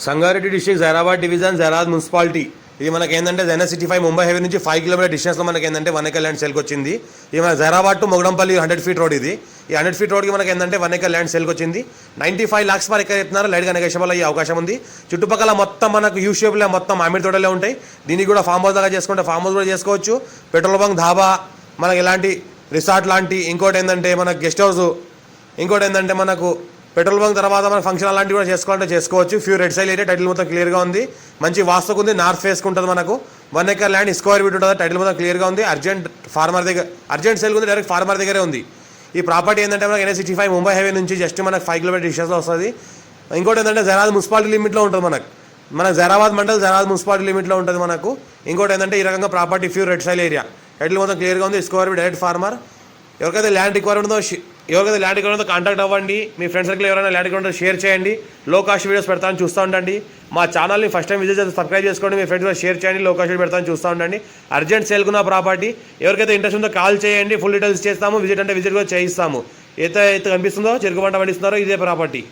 Sangareddy district Zaheerabad division Zaheerabad municipality. ఇది మనకి ఏంటంటే జైనా సిటీ 5 ముంబై హైవే నుంచి 5 కిలోమీటర్ డిస్టెన్స్లో మనకి ఏంటంటే వనేకల్ ల్యాండ్ సేల్కి వచ్చింది. ఇది మన Zaheerabad to Mogudampally 100 feet road. ఇది ఈ 100 ఫీట్ రోడ్కి మనకి ఏంటంటే వనేకల్ ల్యాండ్ సేల్కి వచ్చింది. 95 lakhs పర్ ఎకర్ చెప్తున్నారు. లైట్గా నెగోషియబుల్ అయ్యే అవకాశం ఉంది. చుట్టుపక్కల మొత్తం మనకు యూ షేప్లో మొత్తం మామిడి తోటలే ఉంటాయి. దీనికి కూడా ఫామ్ హౌస్ దాకా చేసుకుంటే ఫామ్ హౌస్ కూడా చేసుకోవచ్చు. పెట్రోల్ బంక్, ధాబా, మనకి ఇలాంటి రిసార్ట్ లాంటి, ఇంకోటి ఏంటంటే మనకు గెస్ట్ హౌస్, ఇంకోటి ఏంటంటే మనకు పెట్రోల్ బంక్ తర్వాత మన ఫంక్షన్ అలాంటివి కూడా చేసుకోవాలంటే చేసుకోవచ్చు. Few red soil area. Title మొత్తం క్లియర్గా ఉంది. మంచి వాస్తుకు ఉంది. నార్త్ ఫేస్కి ఉంటుంది. మనకు 1 acre ల్యాండ్ స్క్వేర్ ఫీట్ ఉంటుంది. టైటిల్ మొత్తం క్లియర్గా ఉంది. అర్జెంట్ సేల్ ఉంది. డైరెక్ట్ ఫార్మర్ దగ్గరే ఉంది. ఈ ప్రాపర్టీ ఏంటంటే మనకి NH 65 ముంబై హైవే నుంచి జస్ట్ మనకు 5 కిలోమీటర్ డిస్టెన్స్లో వస్తుంది. ఇంకోటి ఏంటంటే జైరాబాద్ మున్సిపాలిటీ లిమిట్లో ఉంటుంది. మనకు జైరాబాద్ మండల్ జైరాబాద్ మున్సిపాలిటీ లిమిట్లో ఉంటుంది మనకు. ఇంకోటి ఏంటంటే ఈ రకంగా property few red soil area. Title మొత్తం క్లియర్గా ఉంది. Square feet direct farmer. ఎవరికైతే ల్యాండ్ రిక్వైర్మెంట్ ఉందో కాంటాక్ట్ అవ్వండి. మీ ఫ్రెండ్స్ సర్కిల్ ఎవరైనా ల్యాండ్ రిక్వైర్మెంట్ షేర్ చేయండి. లో కాస్ట్ వీడియోస్ పెడతాను, చూస్తూ ఉండండి. మా ఛానల్ని ఫస్ట్ టైం విజిట్ చేస్తే సబ్స్క్రైబ్ చేసుకోండి. మీ ఫ్రెండ్స్ షేర్ చేయండి. లో కాస్ట్ వీడియో పెడతాను, చూస్తూ ఉండండి. అర్జెంట్ సేల్కున్న ప్రాపర్టీ. ఎవరికైతే ఇంట్రెస్ట్ ఉందో కాల్ చేయండి. ఫుల్ డీటెయిల్స్ చేస్తాము. విజిట్ అంటే విజిట్ కూడా చేయిస్తాము. అయితే కనిపిస్తుందో చెరుకు పంట పండిస్తున్నారో ఇదే ప్రాపర్టీ.